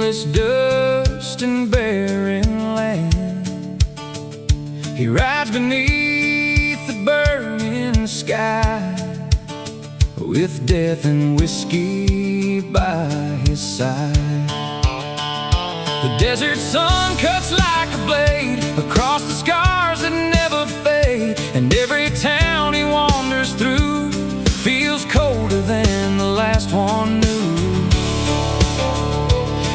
this dust and barren land. He rides beneath the burning sky, with death and whiskey by his side. The desert sun cuts like a blade across the scars that never fade, and every town he wanders through feels colder than the last one knew.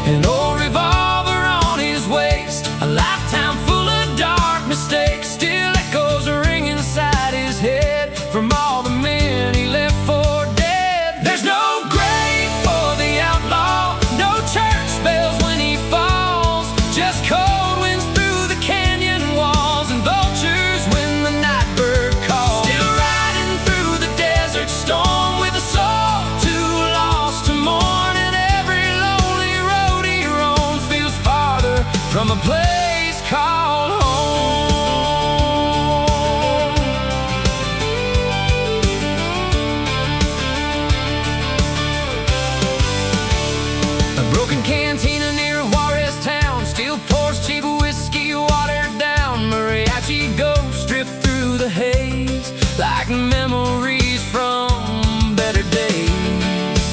An old revolver on his waist, a lifetime full of dark mistakes, still echoes ring inside his head from all the men he left for dead. There's no grave for the outlaw, no church bells when he falls, just cold winds through the canyon walls and vultures when the night bird calls. Still riding through the desert storm with a soul too lost to mourn, and every lonely road he roams feels farther from a place called home. A broken cantina near Juarez town still pours cheap whiskey watered down. Mariachi ghosts drift through the haze like memories from better days.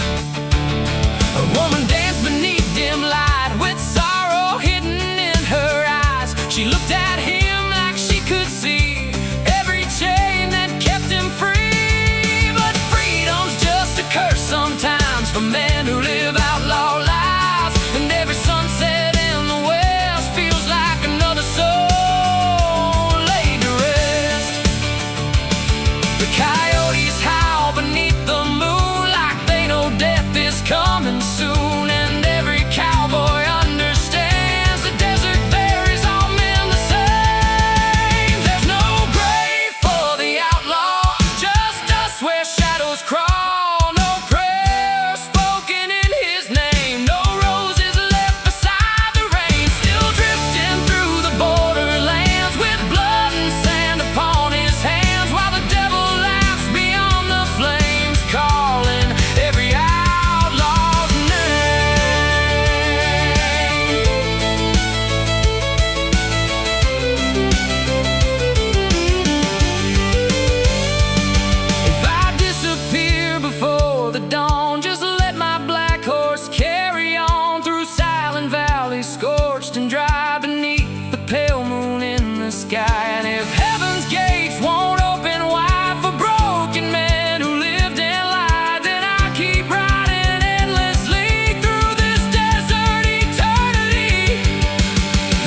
A woman danced beneath dim light with sorrow hidden in her eyes. She looked at him like she could see every chain that kept him free. But freedom's just a curse sometimes for men who live outlaw lives, and every sunset in the west feels like another soul laid to rest. The coyotes howl beneath the moon like they know death is coming soon, and every cowboy understands the desert buries all men the same. There's no grave for the outlaw, just dust where shadows crawl, no prayer spoken in his name, no roses left beside the rain, still drifting through the borderlands with blood and sand upon his hands, while the devil laughs beyond the flames, calling every outlaw's name. If I disappear before the dawn, just let my black horse carry on through silent valleys, scorched and dry beneath the pale moon in the sky. And if heaven's gates won't open wide for broken men who lived and lied, then I keep riding endlessly through this desert eternity.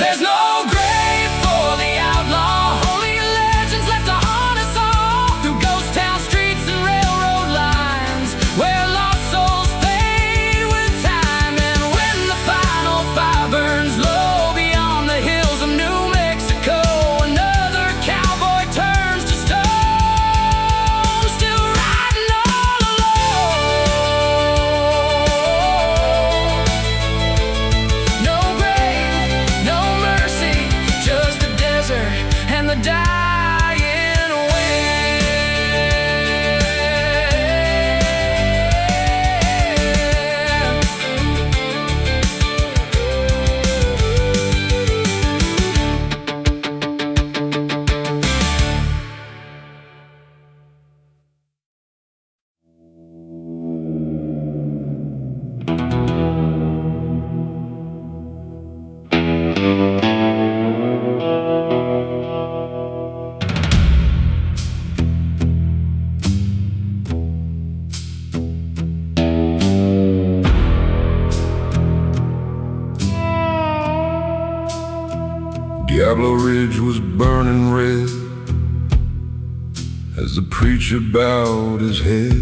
There's no grave for the outlaw, only legends left to haunt us all, through ghost town streets and railroad lines where lost souls fade with time. And when the final fire burns low beyond the hills of New Mexico, another cowboy turns to stone, still riding all alone. No grave, no mercy, just the desert and the dying Diablo Ridge was burning red as the preacher bowed his head.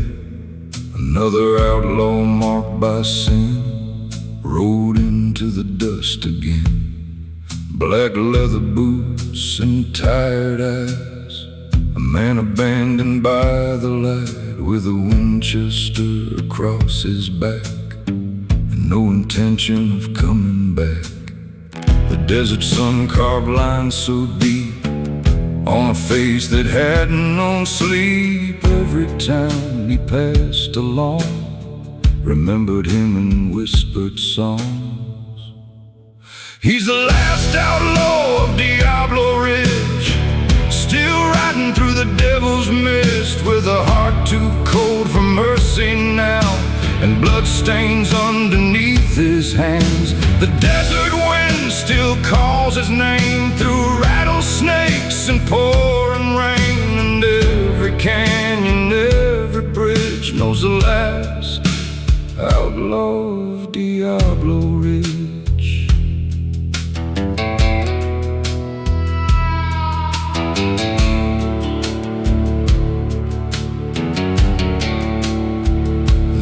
Another outlaw marked by sin rode into the dust again. Black leather boots and tired eyes, a man abandoned by the light with a Winchester across his back and no intention of coming back. The desert sun carved lines so deep on a face that hadn't known sleep. Every time he passed along, remembered him and whispered songs. He's the last outlaw of Diablo Ridge, still riding through the devil's mist, with a heart too cold for mercy now, and bloodstains underneath his hands. The desert wind still calls his name through rattlesnakes and pouring rain, and every canyon, every bridge knows the last outlaw of Diablo Ridge.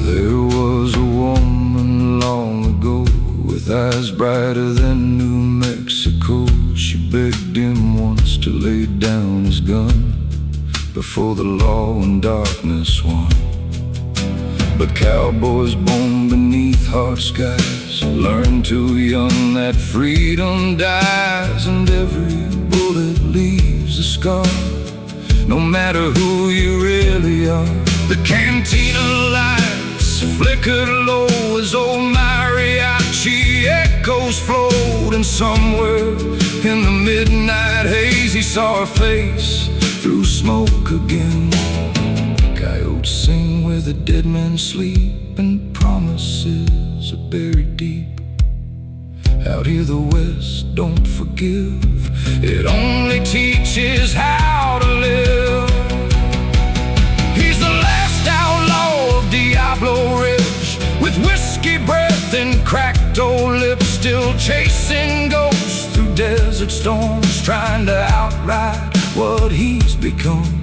There was a woman long ago with eyes brighter than New Mexico. She begged him once to lay down his gun before the law and darkness won. But cowboys born beneath hard skies learn too young that freedom dies, and every bullet leaves a scar, no matter who you really are. The cantina lights flickered low as old mariachi echoes flowed, and somewhere in the midnight haze he saw her face through smoke again. Coyotes sing where the dead men sleep, and promises are buried deep. Out here the West don't forgive, it only teaches how to live. He's the last outlaw of Diablo Ridge, with whiskey breath and cracked old lips, still chasing ghosts through desert storms, trying to outride what he's become.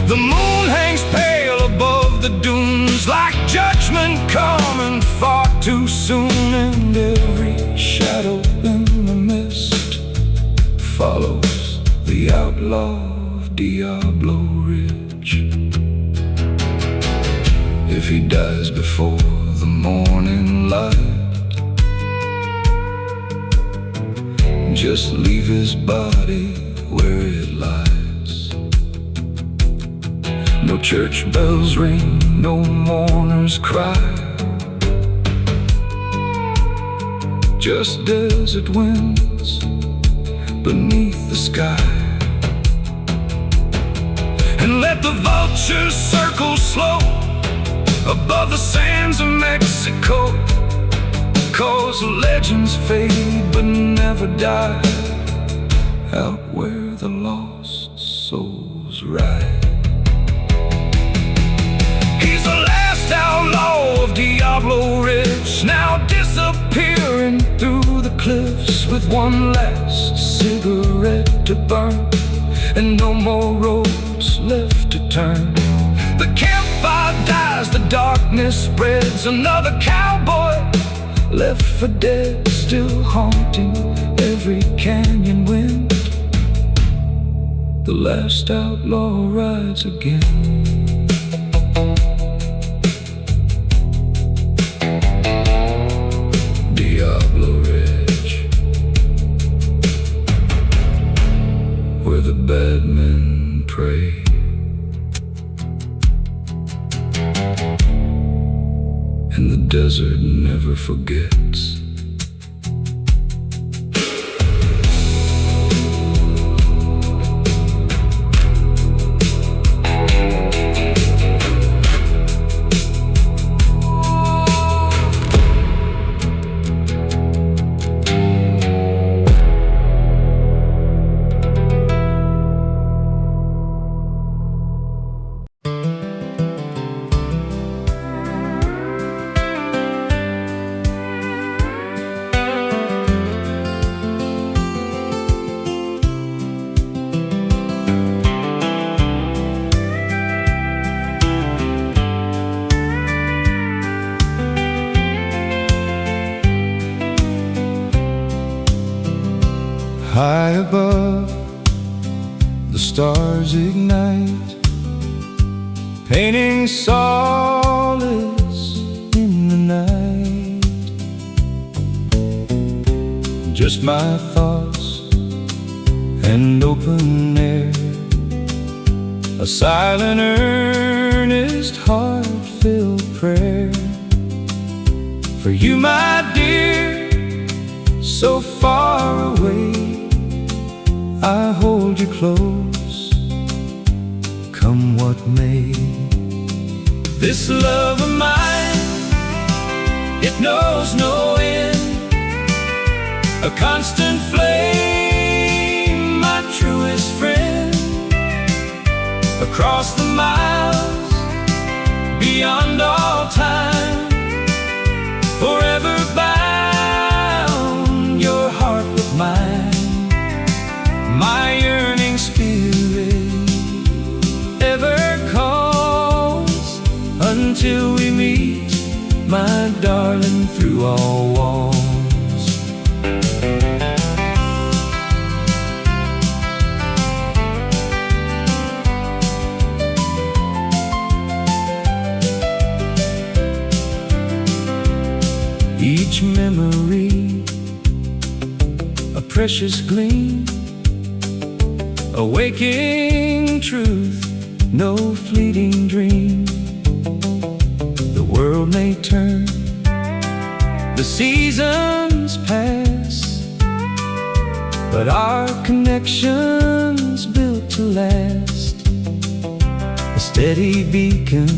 The moon hangs pale above the dunes, like judgment coming far too soon, and every shadow in the mist follows the outlaw of Diablo Ridge. If he dies before the morning light, just leave his body where it lies. No church bells ring, no mourners cry, just desert winds beneath the sky. And let the vultures circle slow above the sands of Mexico, 'cause legends fade but never die, out where the lost souls ride. He's the last outlaw of Diablo Ridge, now disappearing through the cliffs, with one last cigarette to burn, and no more roads left to turn. The campfire dies, the darkness spreads, another cowboy left for dead, still haunting every canyon wind. The last outlaw rides again. Diablo Ridge, where the bad men pray. And the desert never forgets. High above, the stars ignite, painting solace in the night. Just my thoughts and open air, a silent, earnest, heart-filled prayer for you, my dear, so far away, I hold you close, come what may. This love of mine, it knows no end, a constant flame, my truest friend. Across the miles, beyond all time, forever bound, your heart with mine. My yearning spirit ever calls, until we meet, my darling, through all walls. Each memory, a precious gleam, a waking truth, no fleeting dream. The world may turn, the seasons pass, but our connection's built to last. A steady beacon,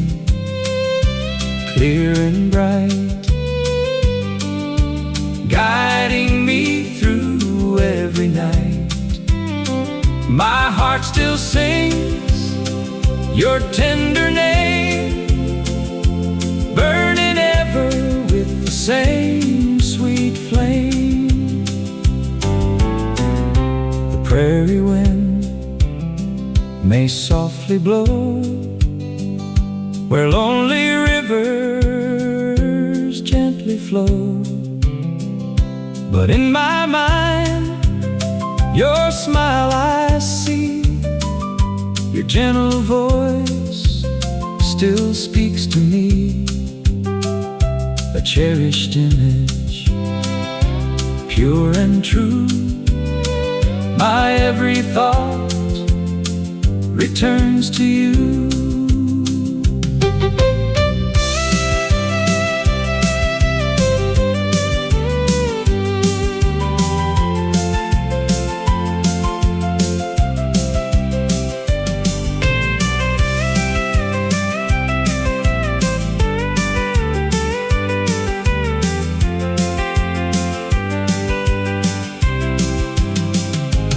clear and bright, guiding me through every night. My heart still sings your tender name, burning ever with the same sweet flame. The prairie wind may softly blow where lonely rivers gently flow, but in my mind, your smile I see, your gentle voice still speaks to me. A cherished image, pure and true, my every thought returns to you.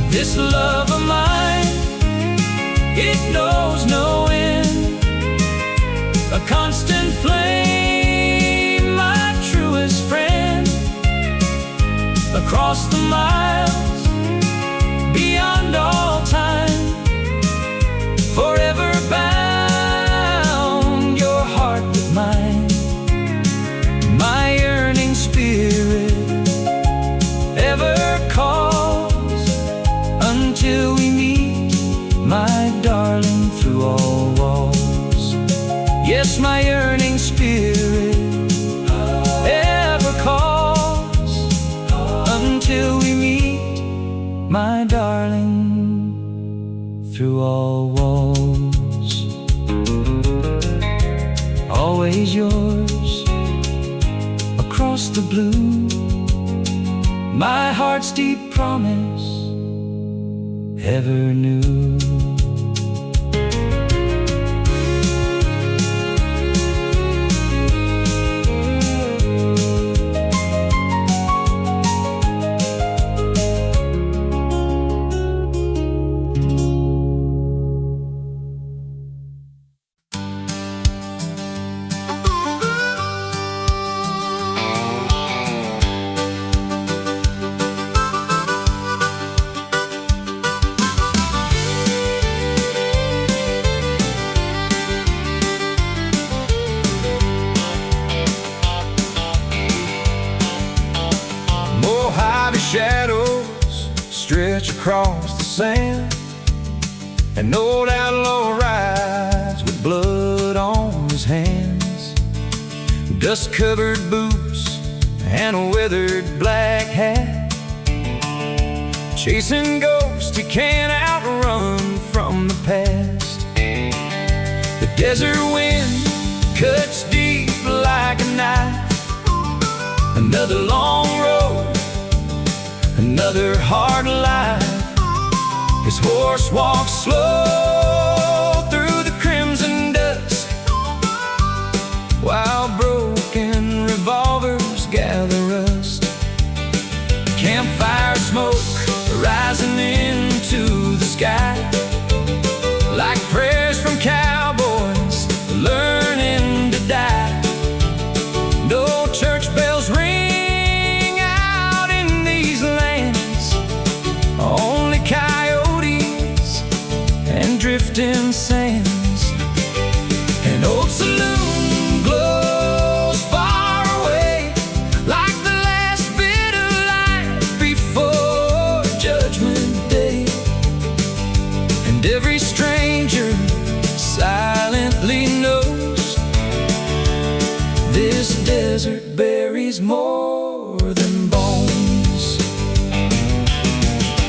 This love of mine, it knows no end, a constant flame, my truest friend. Across the miles, beyond all time, forever bound, your heart with mine. My yearning spirit ever calls, until we meet, my darling, through all walls. Yes, my yearning spirit ever calls, until we meet, my darling, through all walls. Always yours, across the blue, my heart's deep promise ever knew. Shadows stretch across the sand, an old outlaw rides with blood on his hands, dust-covered boots and a weathered black hat, chasing ghosts he can't outrun from the past. The desert wind cuts deep like a knife, another long road another hard life. His horse walks slow through the crimson dusk, while broken revolvers gather rust. Campfire smoke rising into the sky, like prayers from cowboys learning to die. No church bells ring out in these lands, only coyotes and drifting sands. An old saloon glows far away, like the last bit of light before Judgment Day. And every stranger silently knows this desert buries more than bones.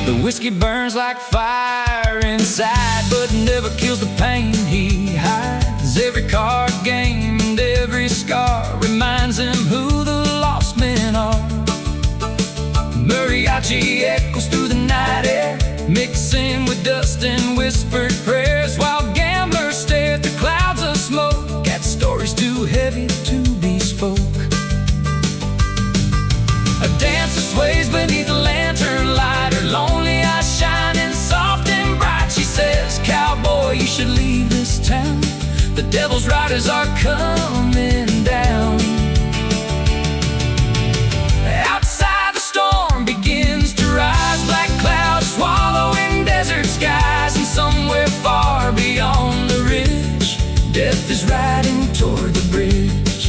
The whiskey burns like fire inside, but never kills the pain he hides. Every card game and every scar reminds him who the lost men are. Mariachi echoes through the night air, mixing with dust and whispered prayers, while gamblers stare through clouds of smoke at stories too heavy to be spoke. A dancer sways beneath a lantern light, her lonely eyes shining soft and bright. She says, "Cowboy, you should leave this town. The devil's riders are coming down." Outside the storm begins to rise, black clouds swallowing desert skies, and somewhere far beyond the ridge, death is riding toward the bridge.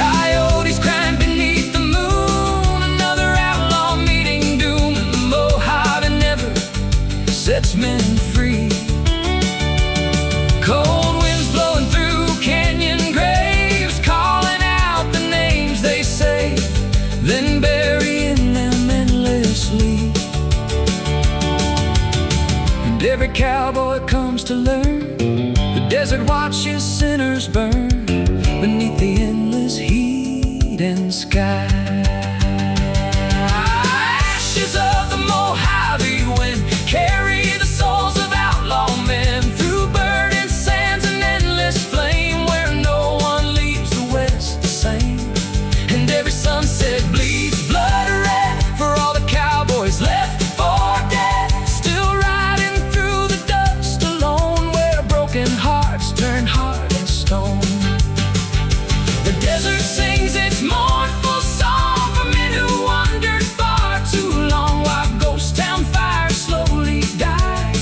Coyotes crying beneath the moon, another outlaw meeting doom, and the Mojave never sets men free. Cold winds blowing through canyon graves, calling out the names they say, then burying them endlessly. And every cowboy comes to learn, the desert watches sinners burn beneath the endless heat and sky. Ashes of the Mojave wind carry the souls of outlaw men through burning sands and endless flame, where no one leaves the West the same. And every sunset bleeds blood red for all the cowboys left for dead, still riding through the dust alone, where broken hearts turn hard and stone. The desert sings its mournful song for men who wandered far too long, while ghost town fires slowly die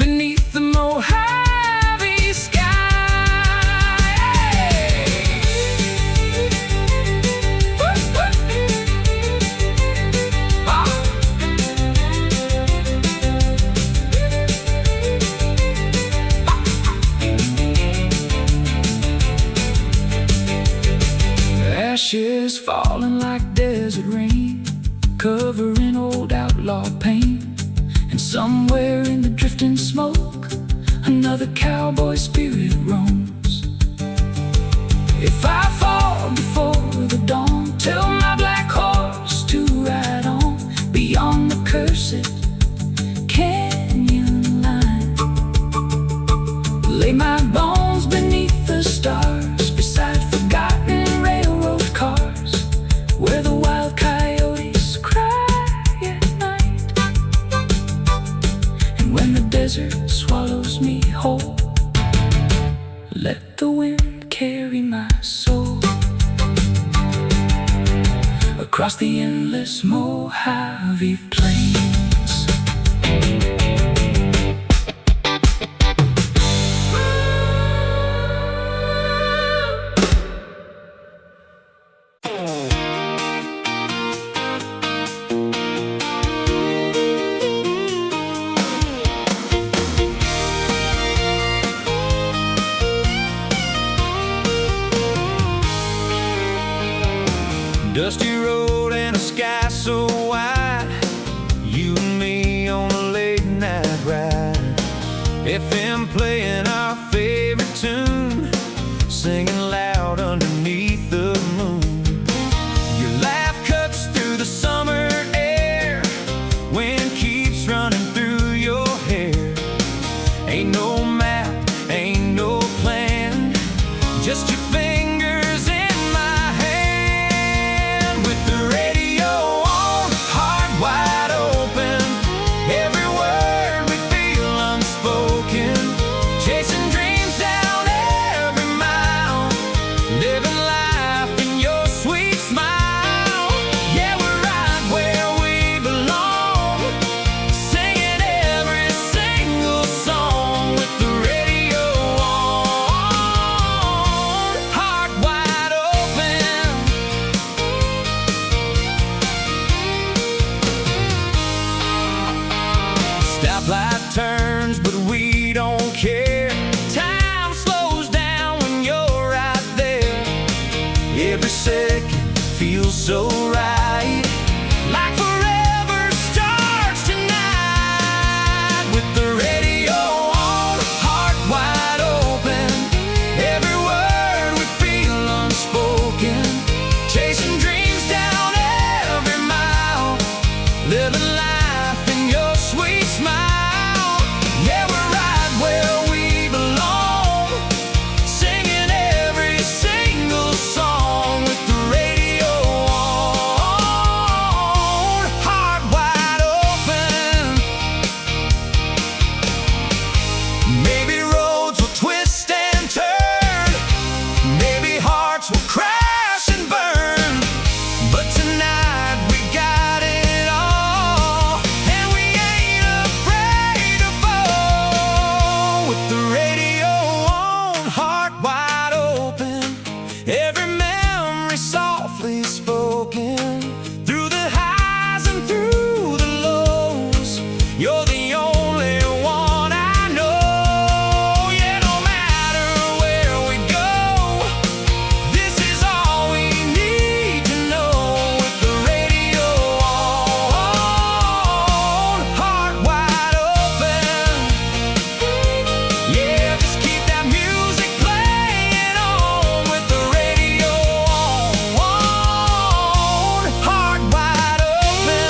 beneath the Mojave sky. Ashes falling like desert rain, covering old outlaw pain. And somewhere in the drifting smoke, another cowboy spirit roams. If I fall before the dawn, tell my black horse to ride on beyond the cursed canyon line. Lay my bones beneath the stars, beside forgotten railroad cars, where the wild coyotes cry at night. And when the desert swallows me whole, let the wind carry my soul across the endless Mojave plains. Dusty road and a sky so wide, you and me on a late night ride. FM playing our favorite tune, singing loud underneath the moon. Your laugh cuts through the summer air, wind keeps running through your hair. Ain't no map, ain't no plan, just your fingers in my hand. With the radio on, heart wide open, every word we feel unspoken, chasing dreams down every mile, living life in your sweet smile. Yeah, we're right where we belong, singing every single song with the radio on, heart wide open. Stoplight turns, but we don't care. Time slows down when you're right there. Every second feels so right, like forever starts tonight. With the radio on, heart wide open, every word we feel unspoken, chasing dreams down every mile, living life in your sweet smile. Yeah, we're right where we belong, singing every single song with the radio on, heart wide open. Maybe roads will twist and turn, maybe hearts will crash and burn, but tonight we got it all, and we ain't afraid to fall. With the radio on, heart wide open, every memory softly spoken, through the highs and through the lows, you're the only one I know. Yeah, no matter where we go, this is all we need to know. With the radio on, heart wide open. Yeah, just keep that music playing on. With the radio on, heart wide open.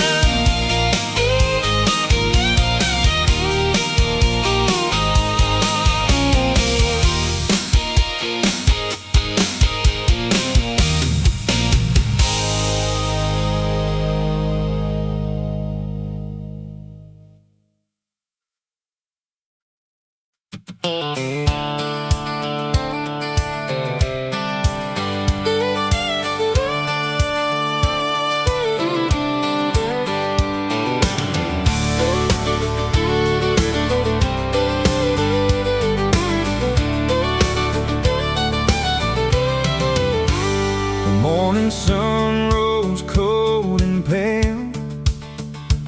The morning sun rose cold and pale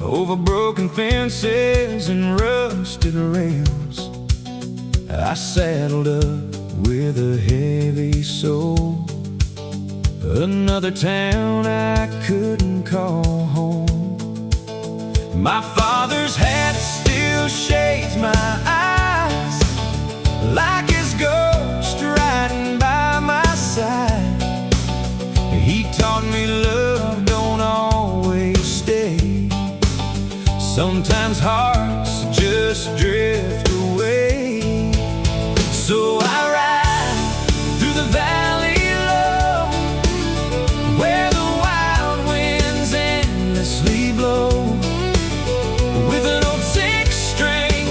over broken fences and rusted rails. I saddled up with a heavy soul, another town I couldn't call home. My father's hat still shades my eyes, like his ghost riding by my side. He taught me love don't always stay, sometimes hearts just drift away. So I ride through the valley low, where the wild winds endlessly blow, with an old six-string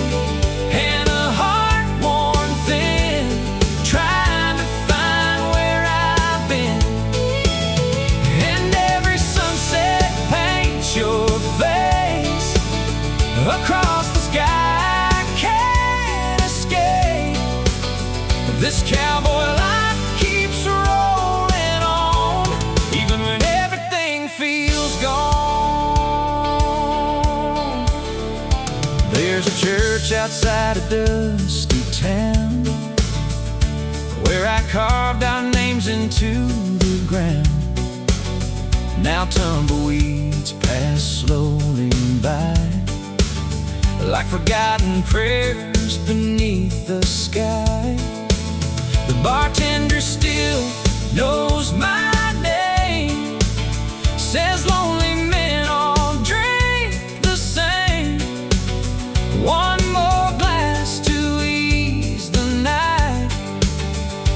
and a heart worn thin, trying to find where I've been. And every sunset paints your face across the sky. I can't escape. This cowboy life keeps rolling on, even when everything feels gone. There's a church outside a dusty town, where I carved our names into the ground. Now tumbleweeds pass slowly by, like forgotten prayers beneath the sky. The bartender still knows my name, says lonely men all drink the same. One more glass to ease the night,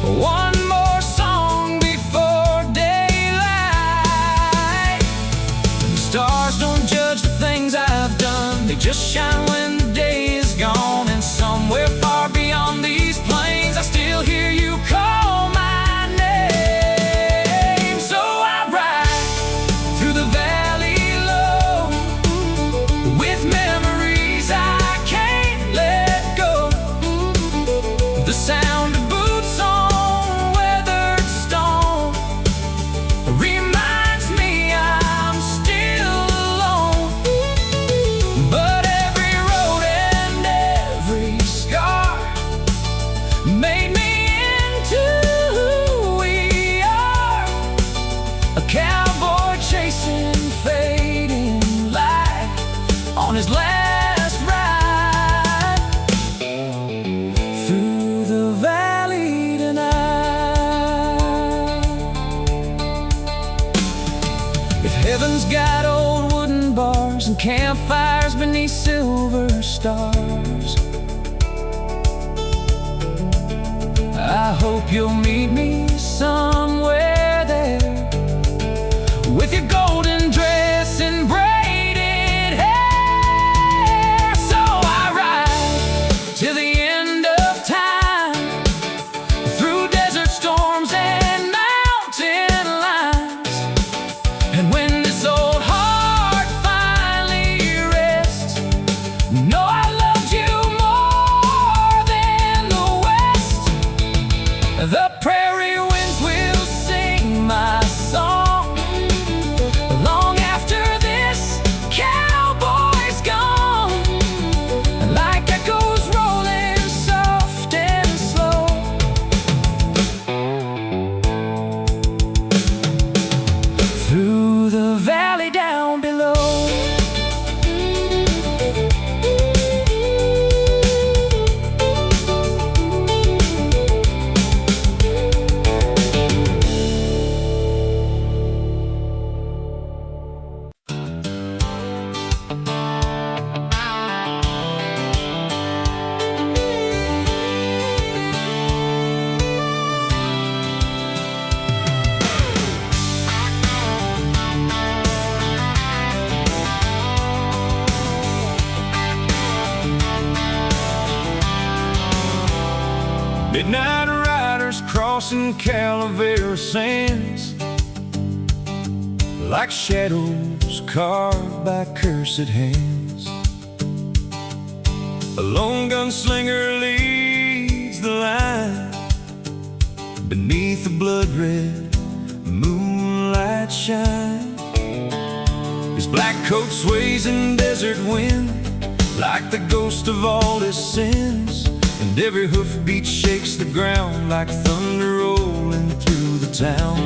one more song before daylight. The stars don't judge the things I've done, they just shine when the day is gone. And somewhere far beyond these plains, I still hear you call my name. So I ride through the valley low, with memories I can't let go. The sound of boots on weathered stone reminds me I'm still alone. But every road and every scar made me into who we are. A cowboy chasing fading light on his last ride through the valley tonight. If heaven's got old wooden bars and campfires beneath silver stars, I hope you'll meet me somewhere there, with your golden dress and braided hair. So I ride till the end of time, through desert storms and mountain lines. And when this old heart finally rests, know I loved you more than the West. The prairie winds will sing my song long after this cowboy's gone, like echoes rolling soft and slow through the valley down below. Midnight riders crossing Calavera sands, like shadows carved by cursed hands. A lone gunslinger leads the line beneath the blood-red moonlight shine. His black coat sways in desert wind, like the ghost of all his sins. And every hoofbeat shakes the ground like thunder rolling through the town.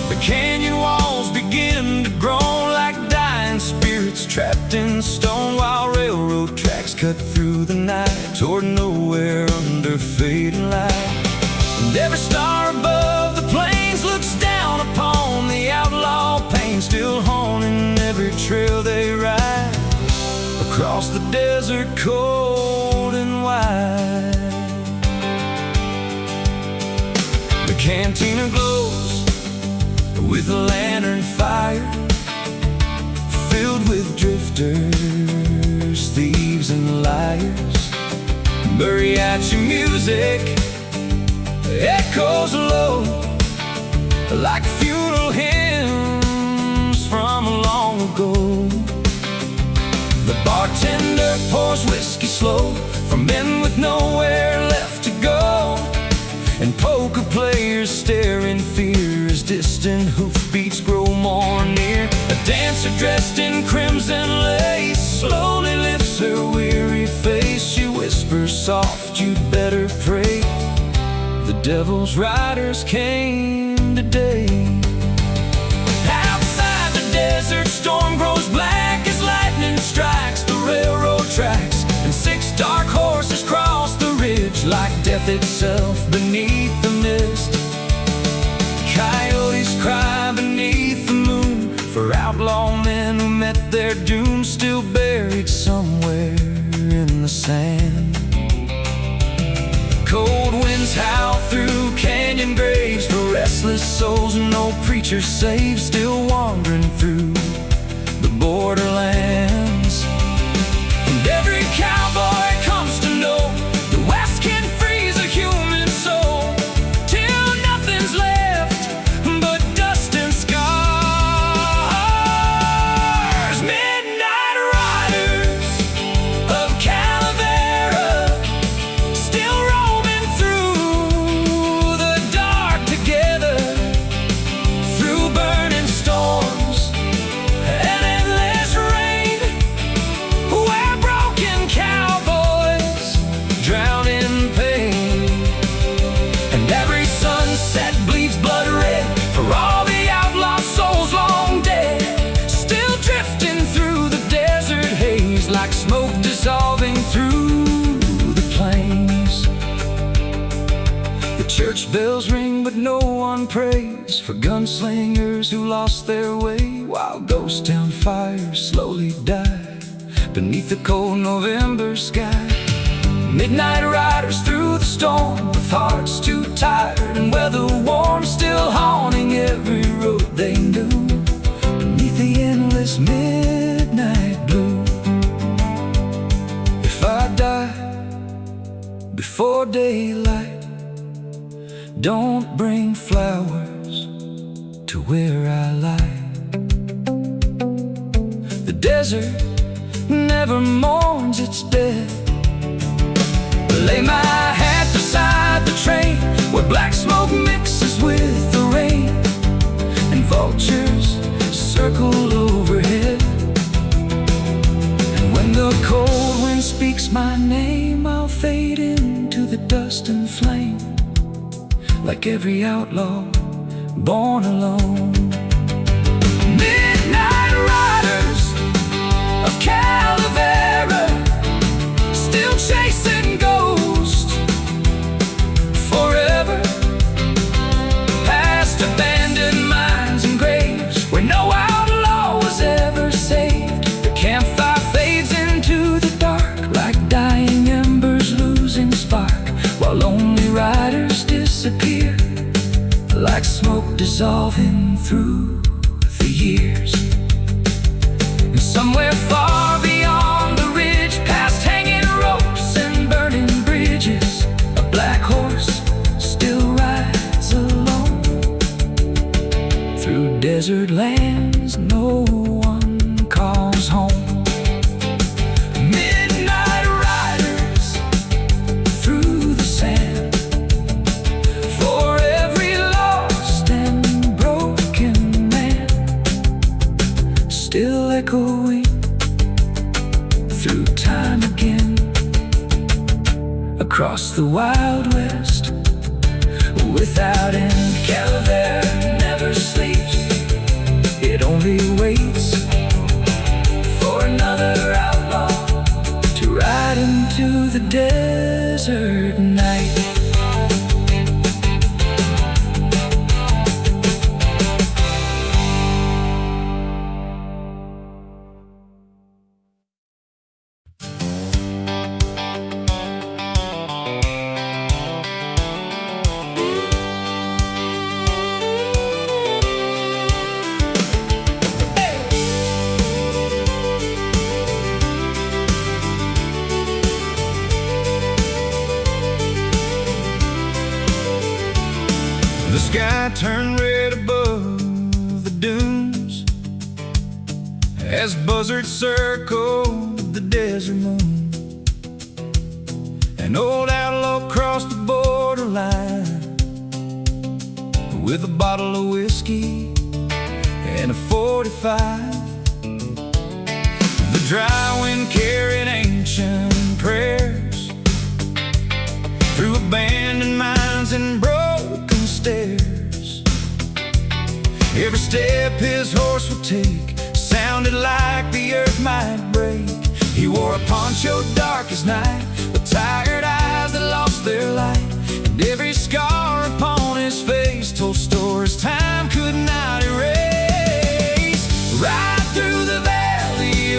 The canyon walls begin to groan like dying spirits trapped in stone, while railroad tracks cut through the night toward nowhere under fading light. And every star above the plains looks down upon the outlaw pain, still haunting every trail they ride across the desert cold and wide. The cantina glows with a lantern fire, filled with drifters, thieves and liars. Mariachi music echoes low like funeral hymns from long ago. The bartender pours whiskey slow for men with nowhere left to go, and poker players stare in fear as distant hoofbeats grow more near. A dancer dressed in crimson lace slowly lifts her weary face. She whispers soft, "You'd better pray, the devil's riders came today." Outside, the desert storm grows black as lightning strikes the railroad tracks, and 6 dark horses cross the ridge like death itself beneath their doom still buried somewhere in the sand. Cold winds howl through canyon graves for restless souls no preacher saves, still wandering through the borderlands. And every cowboy comes to know the West can freeze a human soul till nothing's left but dust and scars. Midnight riders of Calavera still roaming through the dark together, through burning storms and endless rain, where broken cowboys drown in pain. And every sunset bleeds blood red for all the outlaw souls long dead, still drifting through the desert haze like smoke dissolving through the plains. The church bells ring but no one prays for gunslingers who lost their way, while ghost town fires slowly die beneath the cold November sky. Midnight riders through the storm with hearts too tired and weather warm, still haunting every road they knew beneath the endless midnight blue. If I die before daylight, don't bring flowers to where I lie. The desert never mourns its dead. Lay my hat beside the train where black smoke mixes with the rain, and vultures circle overhead. And when the cold wind speaks my name, I'll fade into the dust and flame like every outlaw born alone. Midnight riders of Calavera still chasing ghosts forever, past abandoned mines and graves where no outlaw was ever saved. The campfire fades into the dark like dying embers losing spark, while lonely riders disappear like smoke dissolving through the years. And somewhere far beyond the ridge, past hanging ropes and burning bridges, a black horse still rides alone through desert lands no one calls home. Midnight riders through the sand for every lost and broken man, still echoing through time again. Across the Wild West without end, Calavera never sleeps. It only waits for another outlaw to ride into the desert night. The sky turned red above the dunes as buzzards circled the desert moon. An old outlaw crossed the borderline with a bottle of whiskey and a 45. The dry wind carried ancient prayers through abandoned mines and broken stairs. Every step his horse would take sounded like the earth might break. He wore a poncho dark as night, with tired eyes that lost their light, and every scar upon his face told stories time could not erase. Right through the valley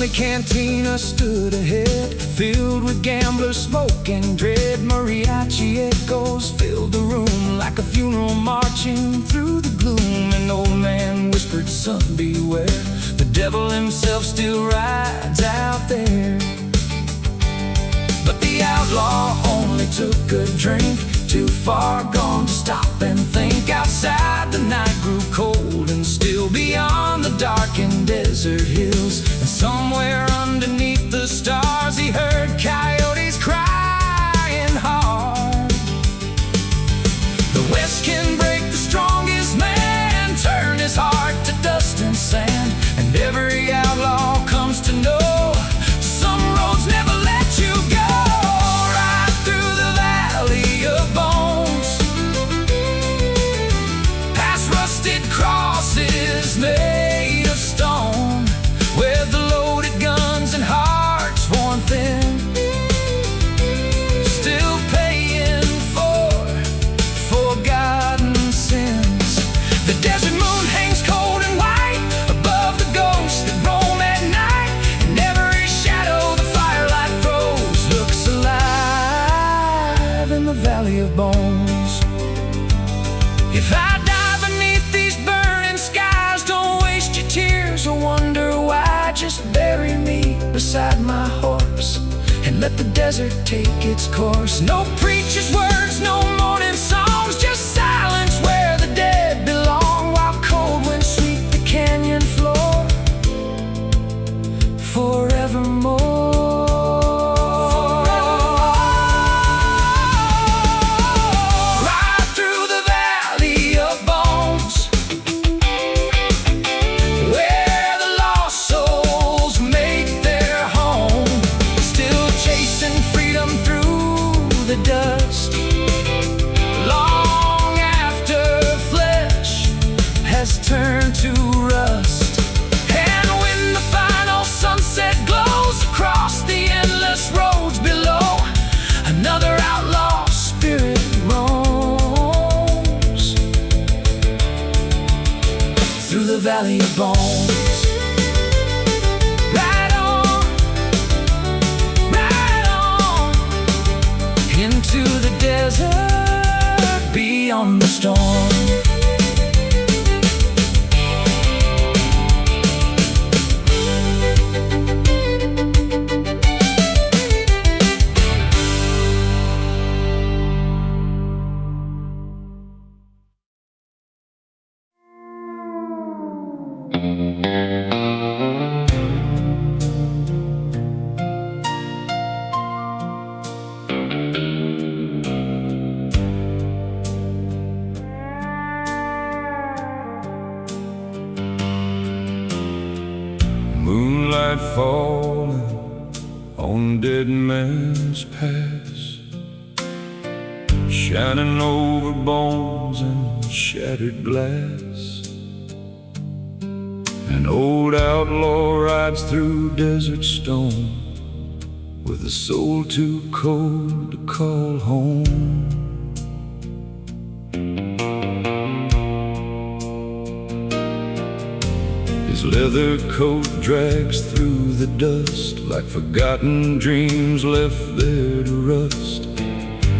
lonely cantina stood ahead, filled with gamblers, smoke, and dread. Mariachi echoes filled the room like a funeral marching through the gloom. An old man whispered, "Son, beware, the devil himself still rides out there." But the outlaw only took a drink, too far gone to stop and think. Outside the night grew cold, and still beyond the darkened desert hills, and somewhere underneath the stars he heard coyotes crying hard. The West can break the strongest man, turn his heart to dust and sand, and every outlaw comes to know some roads never let you go. Right through the valley of bones, past rusted crosses made of stone, where the loaded guns and hearts worn thin still paying for forgotten sins. The desert moon hangs cold and white above the ghosts that roam at night, and every shadow the firelight throws looks alive in the valley of bones. If I die beneath these burning skies, don't waste your tears or wonder why. Just bury me beside my horse and let the desert take its course. No preacher's words, no mourning songs, just silence where the dead belong, while cold winds sweep the canyon floor forevermore. Right through the valley of bones, where the lost souls make their home, still chasing freedom through the dust, long after flesh has turned to rust. And when the final sunset glows across the endless roads below, another outlaw spirit roams through the valley of bones. Right on, right on, into the desert beyond the storm. Moonlight falling on dead man's past, shining over bones and shattered glass. An old outlaw rides through desert stone, with a soul too cold to call home. His leather coat drags through the dust like forgotten dreams left there to rust,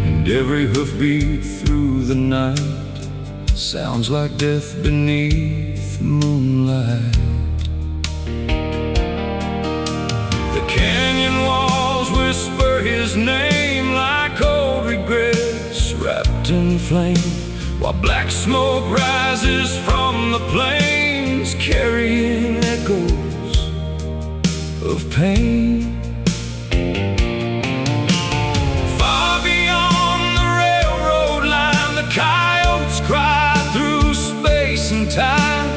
and every hoofbeat through the night sounds like death beneath the moonlight. The canyon walls whisper his name like old regrets wrapped in flame, while black smoke rises from the plains, carrying echoes of pain. Far beyond the railroad line, the coyotes cry through space and time,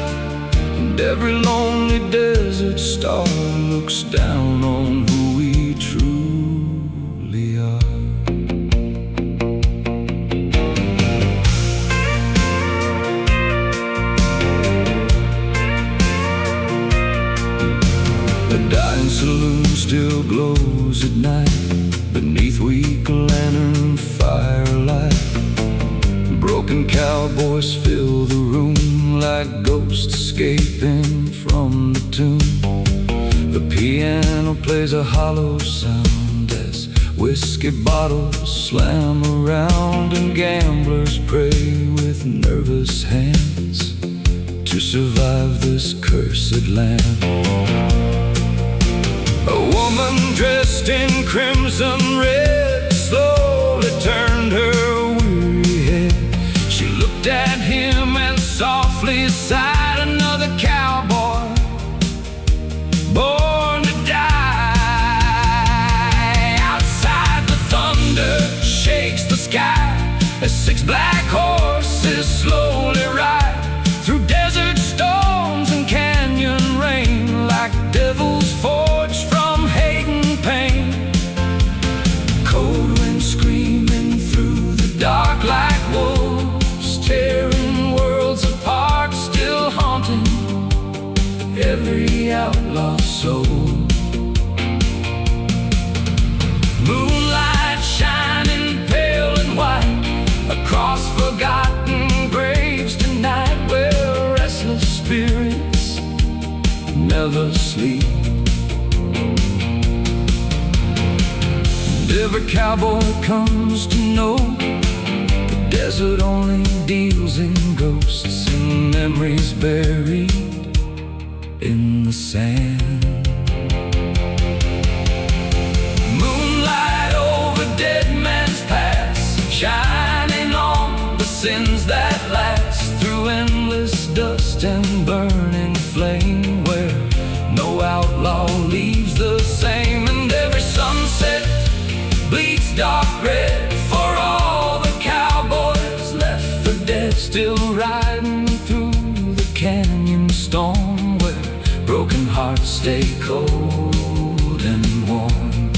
and every lonely desert star looks down on who we truly are. The dying saloon still glows at night beneath weak lantern firelight. Broken cowboys fill the room like ghosts escaping from the tomb. The piano plays a hollow sound as whiskey bottles slam around and gamblers pray with nervous hands to survive this cursed land. A woman dressed in crimson red slowly turned her weary head. She looked at him and softly sighed, another cowboy born to die. Outside the thunder shakes the sky as 6 black horses slowly ride through desert storms and canyon rain like devils forged from hate and pain. Cold wind screaming through the dark like wolves, tearing worlds apart, still haunting every outlaw soul. Moonlight shining pale and white across forgotten graves tonight, where restless spirits never sleep. And every cowboy comes to know the desert only deals in ghosts and memories buried in the sand. Moonlight over dead man's past, shining on the sins that last through endless dust and burning flame, where no outlaw leaves the same. And every sunset bleeds dark red for all the cowboys left for dead, still riding through the canyon storm, where broken hearts stay cold and warm.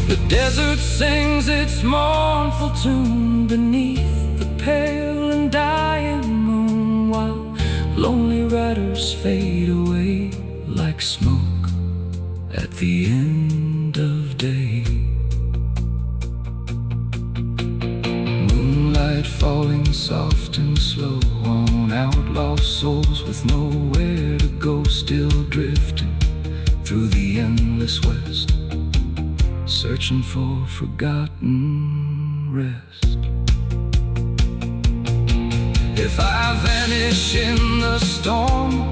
The desert sings its mournful tune beneath the pale and dying moon, while lonely riders fade away like smoke at the end of day. Moonlight falling soft and slow on outlaw souls with nowhere to go, still drifting through the endless west, searching for forgotten rest. If I vanish in the storm,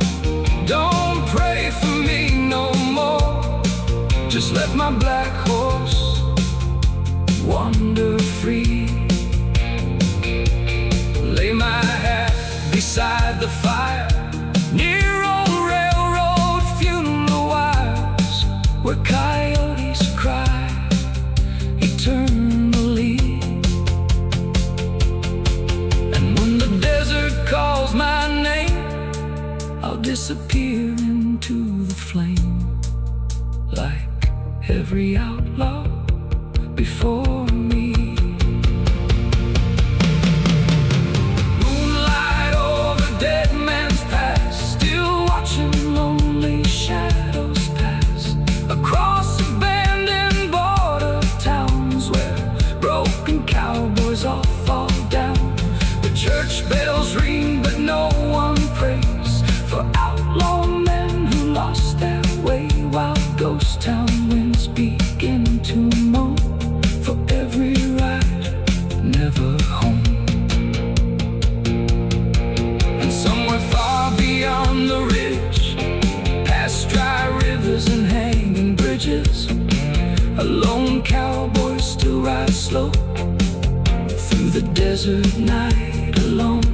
don't pray for me no more. Just let my black horse wander free. Lay my hat beside the fire near old railroad funeral wires, where coyotes cry eternally. And when the desert calls my name, I'll disappear into the flame like every outlaw before me. Moonlight over dead man's past, still watching lonely shadows pass across abandoned border towns, where broken cowboys all fall down. The church bells ring but no one prays for outlaw men who lost their way, while ghost town winds begin to moan for every ride never home. And somewhere far beyond the ridge, past dry rivers and hanging bridges, a lone cowboy still rides slow through the desert night alone.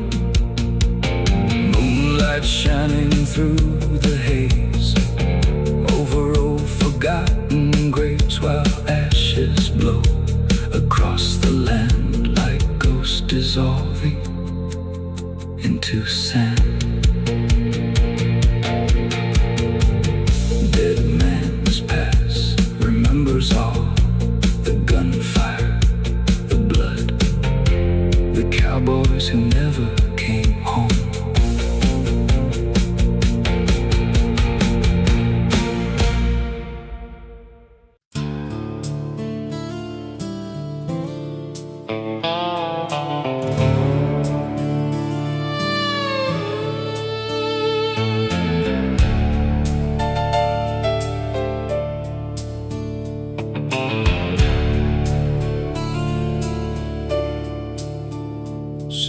Moonlight shining through the haze over old forgotten graves, while ashes blow across the land like ghosts dissolving into sand. Dead man's past remembers all the gunfire, the blood, the cowboys who never came home.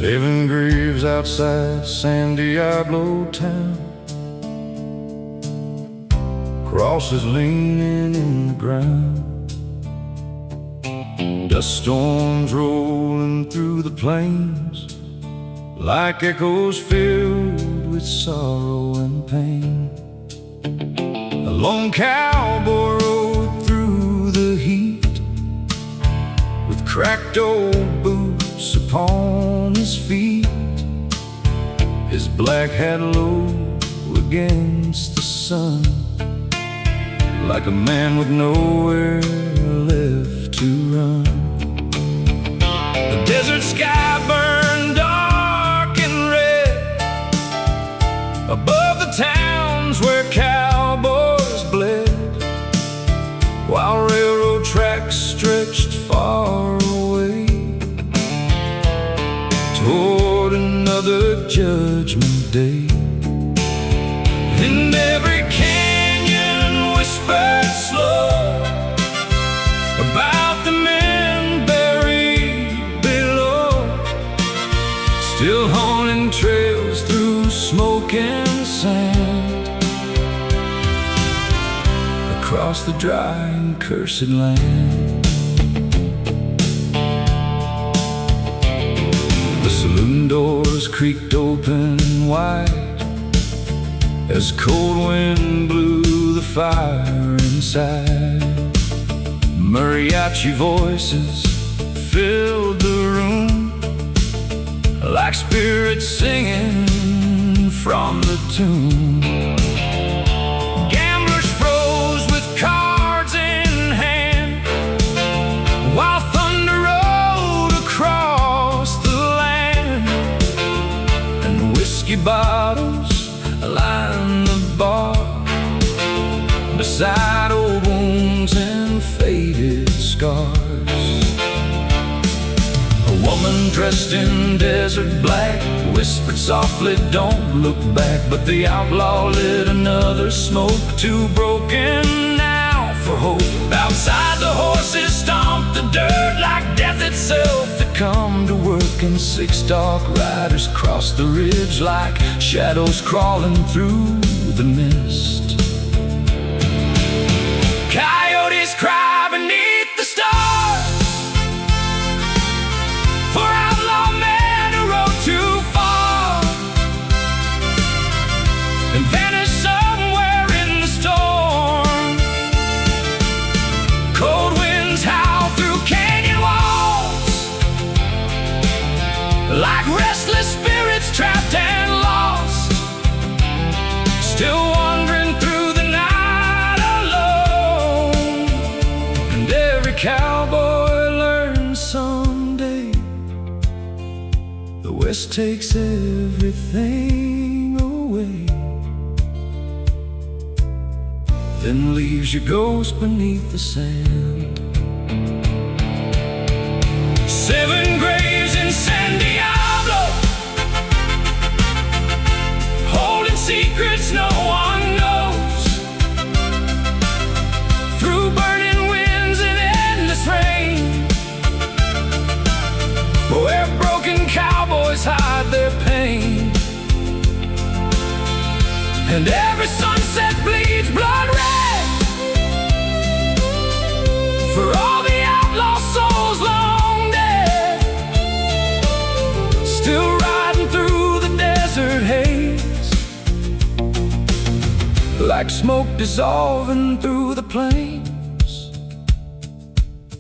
7 graves outside San Diablo town, crosses leaning in the ground, dust storms rolling through the plains like echoes filled with sorrow and pain. A lone cowboy rode through the heat with cracked old boots upon his feet, his black hat low against the sun, like a man with nowhere left to run. The desert sky burned dark and red above the towns where cowboys bled, while railroad tracks stretched far away toward another judgment day. In every canyon whispered slow about the men buried below, still haunting trails through smoke and sand, across the dry and cursed land. The saloon doors creaked open wide as cold wind blew the fire inside. Mariachi voices filled the room like spirits singing from the tomb. Gamblers froze with cards in hand while thunder rolled across the land, and whiskey bottles lined the bar beside old wounds and faded scars. A woman dressed in desert black whispered softly, "Don't look back," but the outlaw lit another smoke, too broken now for hope. Outside the horses stomped the dirt like death itself to come to work, and 6 dark riders crossed the ridge like shadows crawling through the mist. Coyotes cry beneath the stars for outlaw men who rode too far and vanished somewhere in the storm. Cold winds howl through canyon walls like restless spirits trapped and lost, still wandering through the night alone. And every cowboy learns someday the West takes everything away, then leaves your ghost beneath the sand. 7 graves in San Diablo, holding secrets no one knows, through burning winds and endless rain, where broken cowboys hide their pain. And every sunset bleeds blood red for all the outlaw souls long dead, still riding through the desert haze like smoke dissolving through the plains.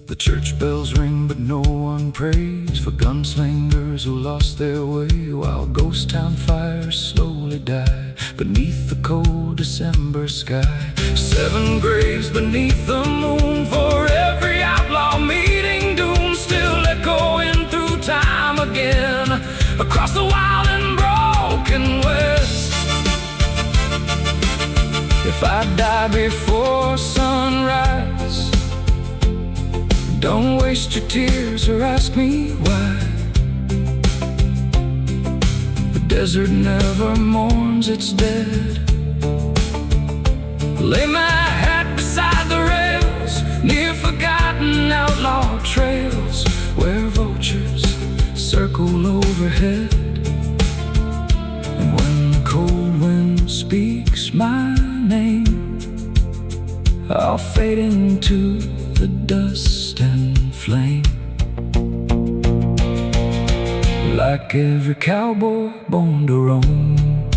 The church bells ring but no one prays for gunslingers who lost their way, while ghost town fires slowly die beneath the cold December sky. 7 graves beneath the moon for every outlaw meeting doom, still echoing through time again across the wild and broken West. If I die before sunrise, don't waste your tears or ask me why. The desert never mourns its dead. Lay my hat beside the rails near forgotten outlaw trails where vultures circle overhead. while fading to the dust and flame. Like every cowboy born to roam.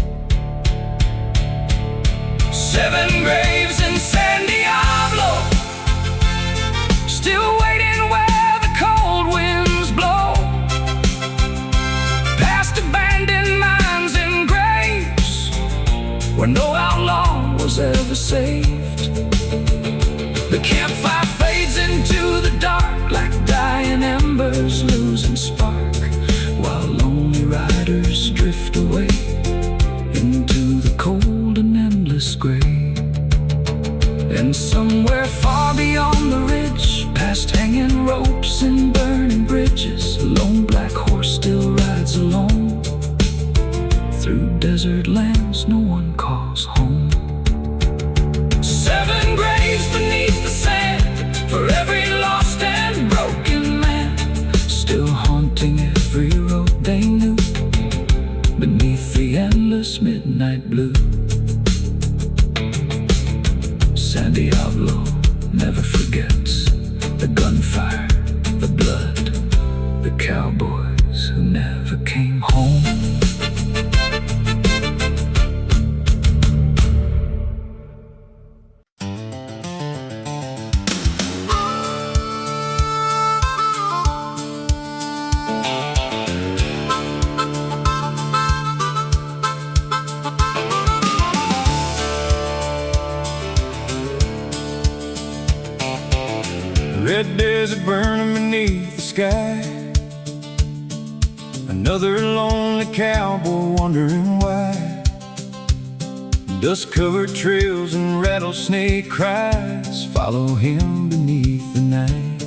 7 graves in San Diablo, still waiting where the cold winds blow. Past abandoned mines and graves where no outlaw was ever saved. The campfire fades into the dark like dying embers losing spark, while lonely riders drift away into the cold and endless gray. And somewhere far beyond the ridge, past hanging ropes and burning bridges, a lone black horse still rides alone through desert lands no one calls home. 7 graves beneath the sand for every lost and broken man, still haunting every road they knew beneath the endless midnight blue. San Diablo never forgets the gunfire, the blood, the cowboys who never came home. Red desert burning beneath the sky, another lonely cowboy wondering why. Dust-covered trails and rattlesnake cries follow him beneath the night.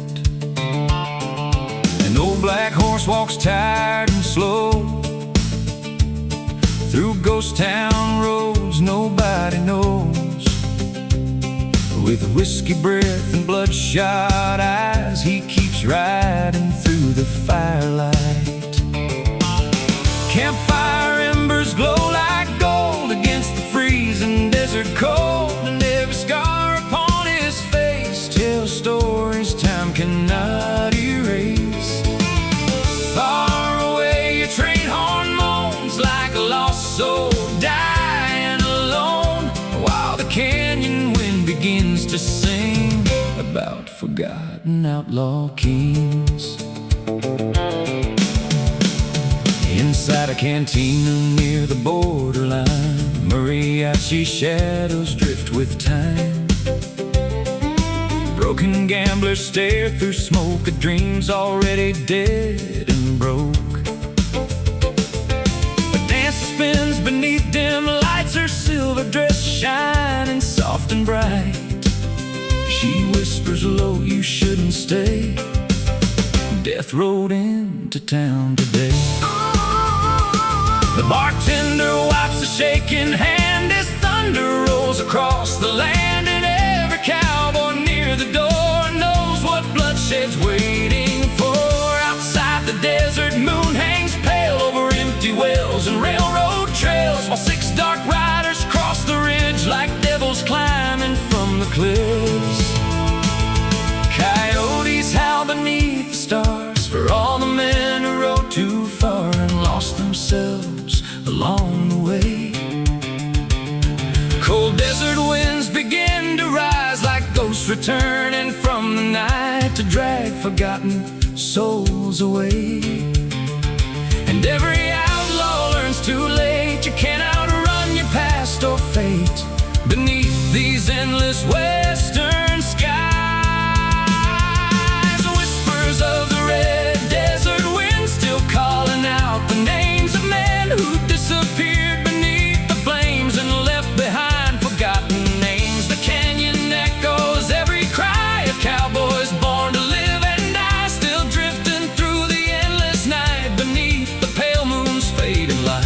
An old black horse walks tired and slow through ghost town roads nobody knows. With whiskey breath and bloodshot eyes, he keeps riding through the firelight. Campfire embers glow like gold against the freezing desert cold, and every scar upon his face tells stories time cannot erase. Far away, a train horn moans like a lost soul dying alone, while the canyon wind begins to sing about forgotten outlaw kings. Inside a cantina near the borderline, mariachi shadows drift with time. Broken gamblers stare through smoke at dreams already dead and broke. A dance spins beneath dim lights, her silver dress shining soft and bright. She whispers low, you shouldn't stay. Death rode into town today. The bartender wipes a shaking hand as thunder rolls across the land, and every cowboy near the door knows what bloodshed's waiting for. Outside, the desert moon hangs pale over empty wells and railroad trails, while 6 dark riders cross the ridge like devils climbing from the cliffs. Coyotes howl beneath the stars for all the men who rode too far and lost themselves along the way. Cold desert winds begin to rise like ghosts returning from the night to drag forgotten souls away. And every outlaw learns too late you can't outrun your past or fate beneath these endless western skies. Whispers of the red desert wind still calling out the names of men who disappeared beneath the flames and left behind forgotten names. The canyon echoes every cry of cowboys born to live and die, still drifting through the endless night beneath the pale moon's fading light.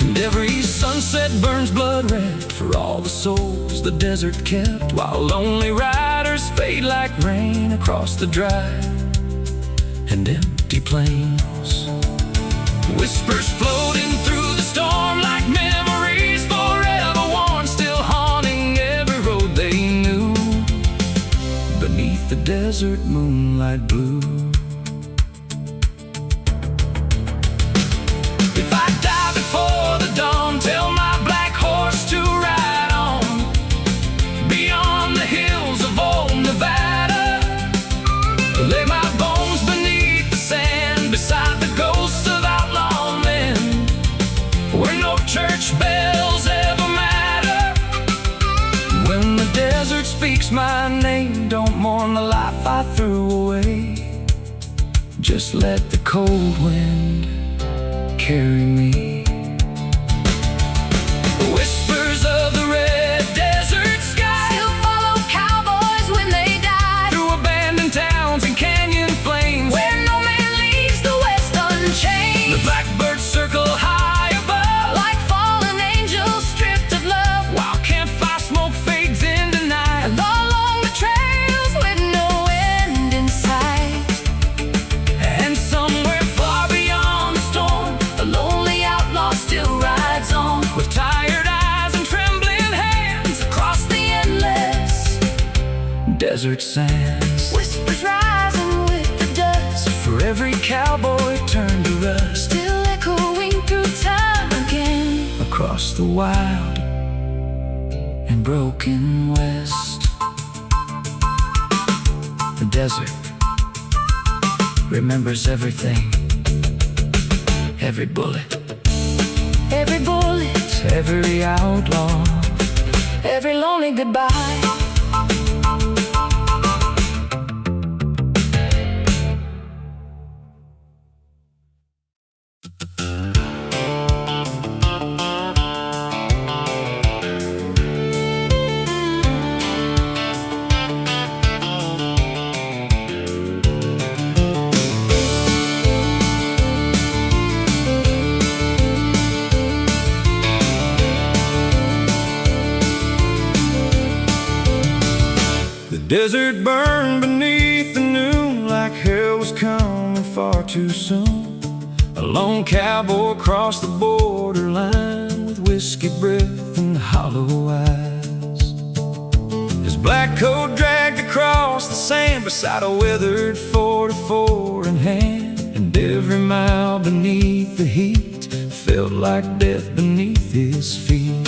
And every sunset burns blood red for all the souls the desert kept, while lonely riders fade like rain across the dry and empty plains. Whispers floating through the storm like memories forever worn, still haunting every road they beneath the desert moonlight blue. If I die before the dawn, tell my black horse to ride on beyond the hills of old Nevada. Lay my bones beneath the sand beside the ghosts of outlaw men, where no church bells ever matter. When the desert speaks my name, don't mourn the life I threw away. Just let the cold wind carry me. The whispers of the red desert sky Still follow cowboys when they die, through abandoned towns and canyon flames, where no man leaves the West unchanged. the blackbirds circle high above, Like fallen angels stripped of love, while campfire smoke fades into night. and all along the trails with no end in sight. And somewhere far beyond the storm, A lonely outlaw still rides on, with tired eyes and trembling hands, across the endless desert sands. whispers rising with the dust, For every cowboy turned to rust, still echoing through time again. across the wild and broken west. The desert remembers everything, every bullet, Every bullet, every outlaw. every lonely goodbye. The desert burned beneath the noon, like hell was coming far too soon. A lone cowboy crossed the borderline with whiskey breath and hollow eyes. His black coat dragged across the sand beside a weathered 44 in hand, and every mile beneath the heat felt like death beneath his feet.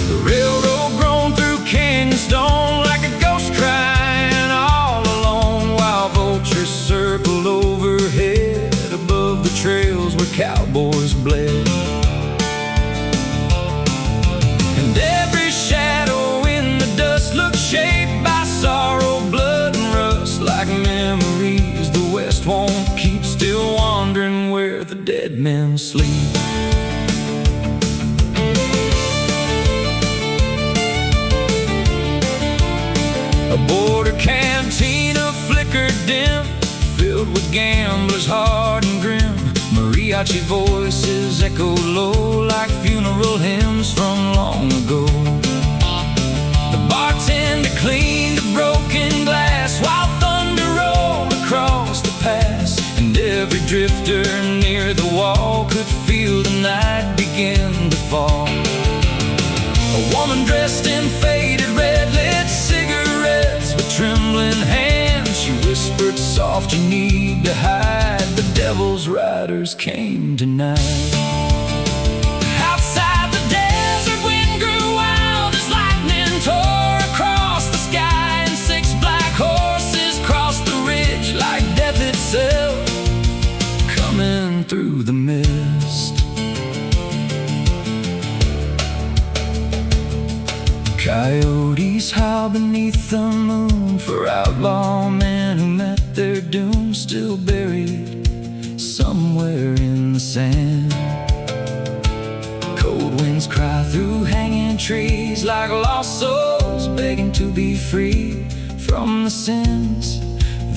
The railroad grown through canyon stone like a ghost crying all alone, while vultures circled overhead above the trails where cowboys bled. And every shadow in the dust looked shaped by sorrow, blood, and rust, like memories the West won't keep, still wandering where the dead men sleep. A border cantina flickered dim, filled with gamblers hard and grim. Mariachi voices echoed low like funeral hymns from long ago. The bartender cleaned a broken glass while thunder rolled across the pass, and every drifter near the wall could feel the night begin to fall. A woman dressed in faded red lit cigarettes with trembling hands. She whispered soft, "You need to hide. The devil's riders came tonight." Outside the desert wind grew wild as lightning tore across the sky, and 6 black horses crossed the ridge like death itself, coming through the mist. Coyotes howl beneath the moon for outlaw men who met their doom, still buried somewhere in the sand. Cold winds cry through hanging trees like lost souls begging to be free from the sins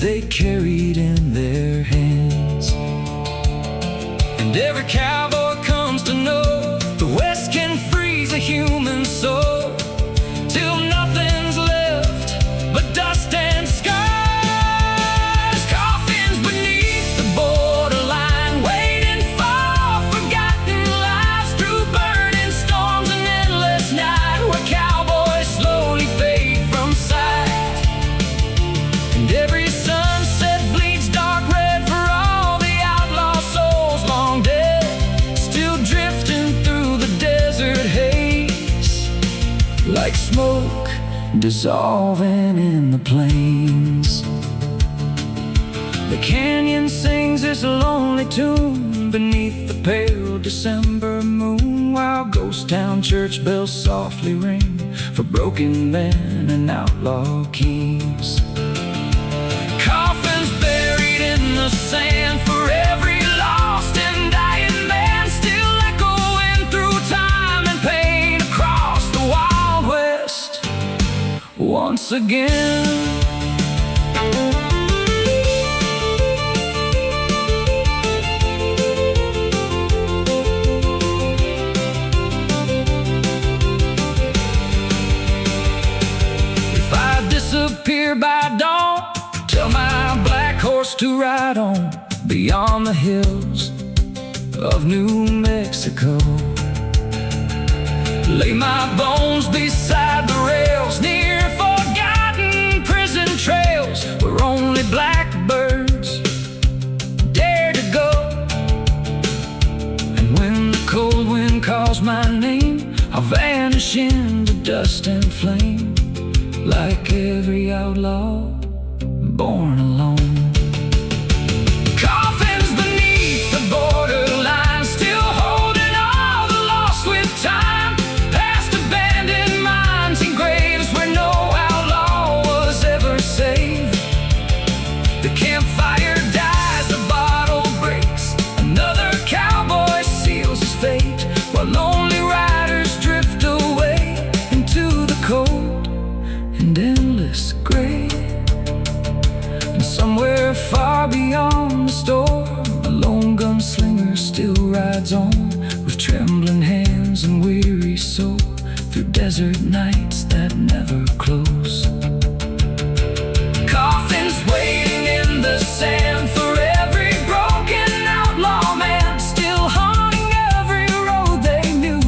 they carried in their hands. And every cowboy comes to know the West can freeze a human soul till nothing's left but dust and scars. Coffins beneath the borderline, waiting for forgotten lives through burning storms and endless night, where cowboys slowly fade dissolving in the plains. The canyon sings its lonely tune beneath the pale December moon, while ghost town church bells softly ring for broken men and outlaw kings. Coffins buried in the sand for every lost and dying man, still echoing through time and pain across the Wild West once again. Disappear by dawn, tell my black horse to ride on beyond the hills of New Mexico. Lay my bones beside the rails near forgotten prison trails where only blackbirds dare to go. And when the cold wind calls my name, I'll vanish into dust and flame, like every outlaw born alone. Coffins beneath the borderline, still holding all the lost with time. Past abandoned mines and graves where no outlaw was ever saved. The campfire dies, the bottle breaks, another cowboy seals his fate, while lonely riders drift away into the cold and endless gray. And somewhere far beyond the storm, a lone gunslinger still rides on, with trembling hands and weary soul, through desert nights that never close. Coffins waiting in the sand for every broken outlaw man, still haunting every road they knew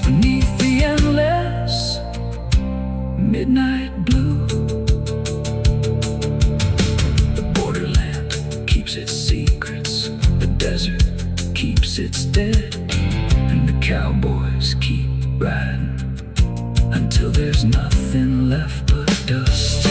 beneath the endless midnight blue. The borderland keeps its secrets, the desert keeps its dead, and the cowboys keep riding until there's nothing left but dust.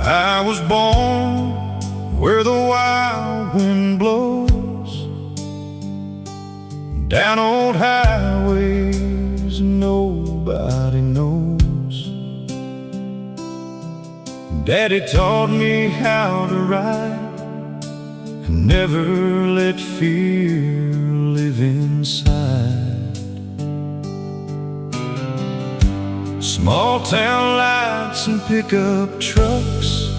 I was born where the wild wind blows, down old highways nobody knows. Daddy taught me how to ride and never let fear live inside. Small town lights and pickup trucks,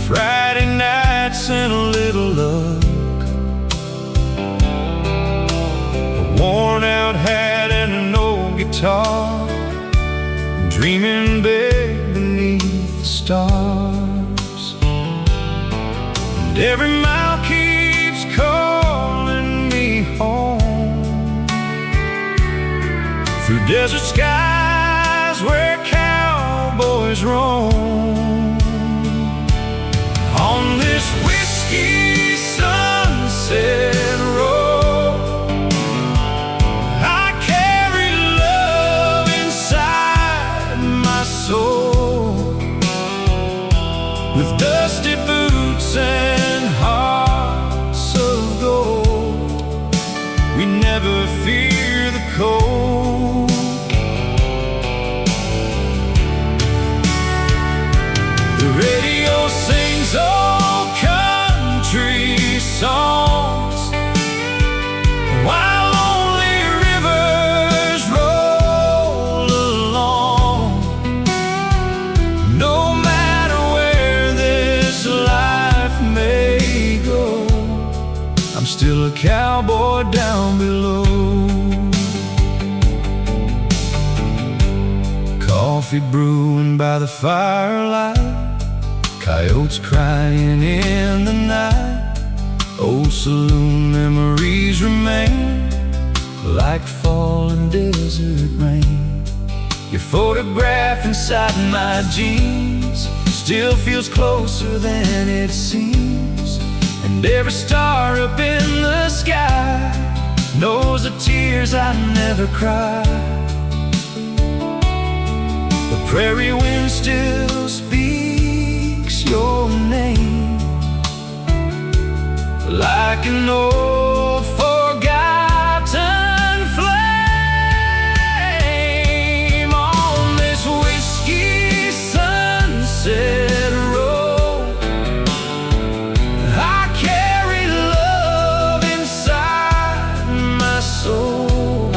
Friday nights and a little luck, a worn out hat and an old guitar, dreaming big beneath the stars. And every mile keeps calling me home, through desert skies where cowboys roam. On this whiskey sunset road, I carry love inside my soul, with dusty boots and hearts of gold. We never fear the cold. The radio sings old country songs, while lonely rivers roll along. No matter where life may go, I'm still a cowboy down coffee brewing by the firelight, coyotes crying in the night. Old saloon memories remain like falling desert rain. Your photograph inside my jeans still feels closer than it seems. And every star up in the sky knows the tears I never cried. The prairie wind still speaks your name like an old forgotten flame. On this whiskey sunset road, I carry love inside my soul.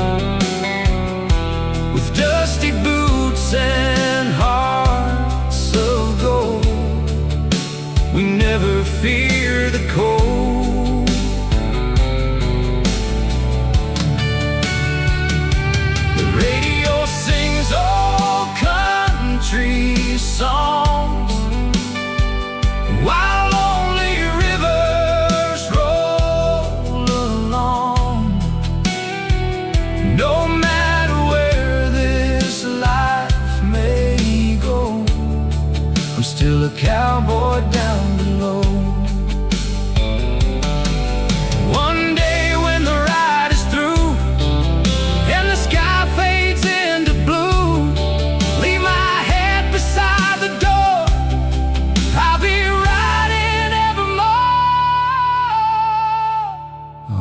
With dusty boots and hearts of gold, we never fear the cold. Songs while lonely rivers roll along. No matter where this life may go, I'm still a cowboy down below. One day when the ride is through and the sky fades into blue, leave my head beside the door. I'll be riding evermore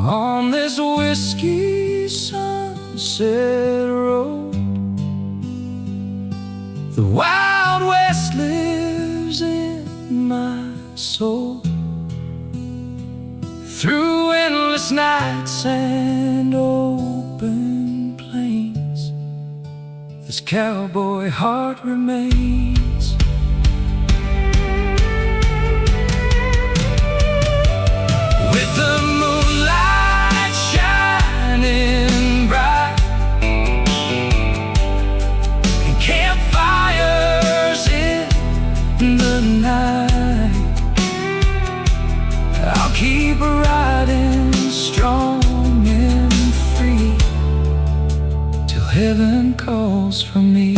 on this whiskey sunset road. The Wild West lives in my soul. Through endless nights and open plains, this cowboy heart remains. With the moonlight shining bright and campfires in the night, I'll keep riding strong and free till heaven calls for me.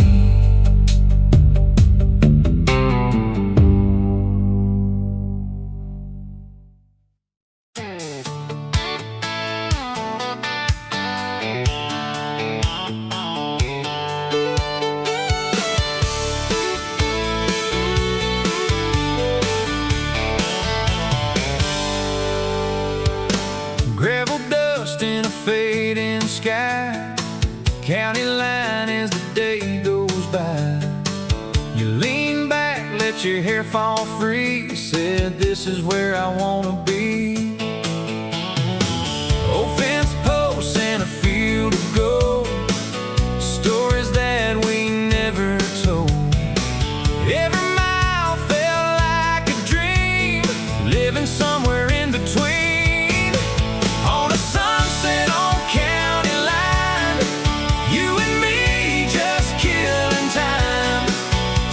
Gravel dust in a fading sky, county line as the day goes by. You lean back, let your hair fall free, said this is where I wanna be. Old fence posts and a field of gold, stories that we never told. Every mile felt like a dream, living somewhere in between.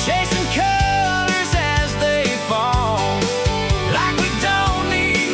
Chasing colors as they fall, like we don't need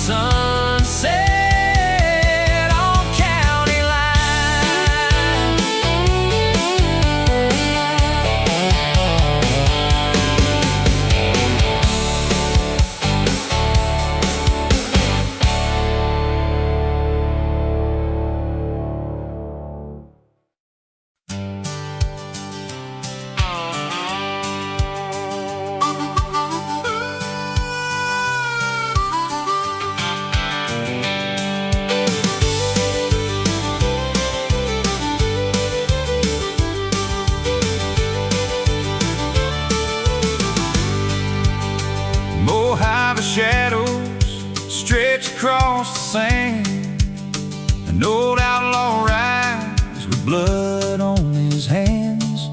sunset on county line. Mojave shadows stretch across the sand. An old outlaw rides with blood on his hands,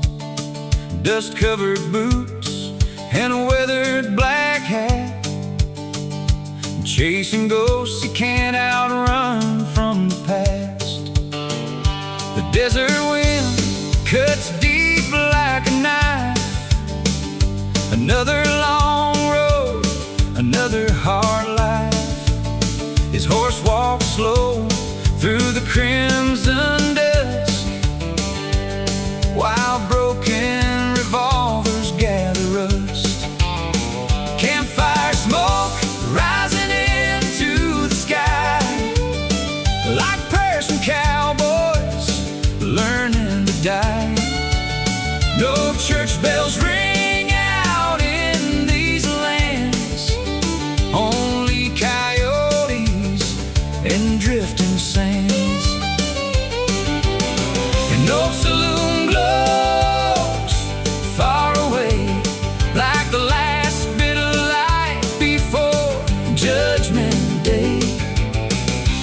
dust-covered boots and a weathered black hat, chasing ghosts he can't outrun from the past. The desert wind cuts deep like a knife. Another long road, another hard life. His horse walks slow through the crimson dusk, while broken revolvers gather rust. Campfire smoke rising into the sky, like prayers from cowboys learning to die. No church bells ring out in these lands, only coyotes and drifting sands. And no saloon glows far away, like the last bit of light before Judgment Day.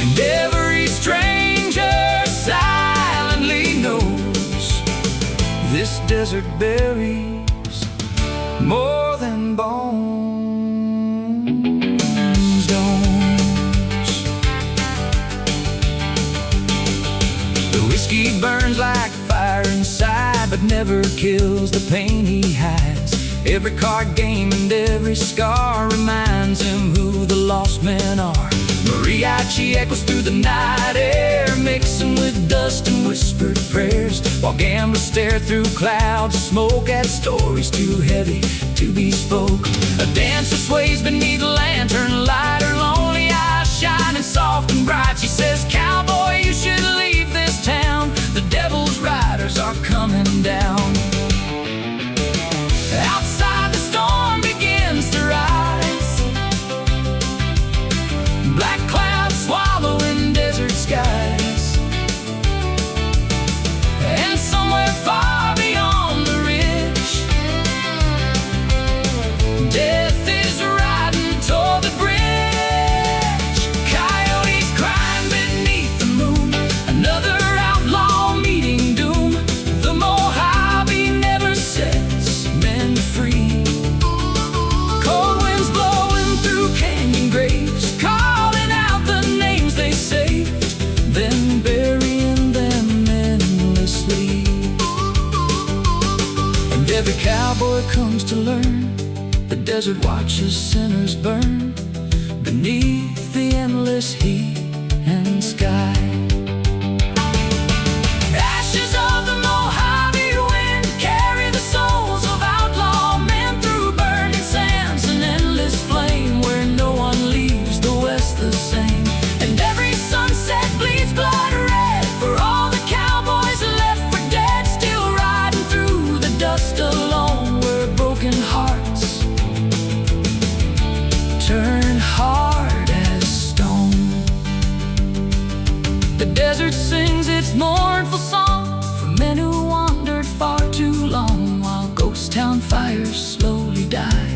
And every stranger silently knows this desert buries more than bones don't. The whiskey burns like fire inside, but never kills the pain he hides. Every card game and every scar reminds him who the lost men are. Mariachi echoes through the night air, mixing with dust and whispered prayers, while gamblers stare through clouds of smoke at stories too heavy to be spoke. A dancer sways beneath a lantern light, her lonely eyes shining soft and bright. She says, "Cowboy, you should leave this town. The devil's riders are coming down." Outside the storm begins to rise, black clouds swallowing desert skies. And somewhere far beyond the ridge, death is riding toward the bridge. Coyotes crying beneath the moon, another outlaw meeting doom. The Mojave never sets men free. Cold winds blowing through canyon graves, calling out the names they saved, then burying them endlessly. And every cowboy comes to learn, the desert watches sinners burn beneath the endless heat and sky. Ashes of the Mojave wind carry the souls of outlaw men through burning sands, an endless flame where no one leaves the West the same. And every sunset bleeds blood red for all the cowboys left for dead, still riding through the dust alone, where broken hearts turn hard as stone. The desert sings its mournful song for men who wandered far too long, while ghost town fires slowly die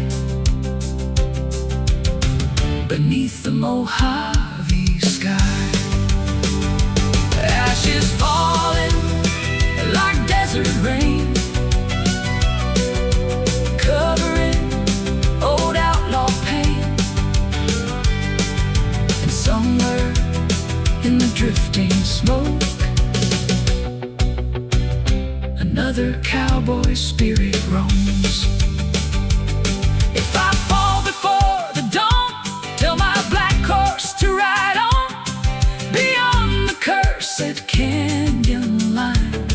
beneath the Mojave sky. Ashes falling like desert rain, covering old outlaw pain. And somewhere in the drifting smoke, another cowboy spirit roams. If I fall before the dawn, tell my black horse said canyon line.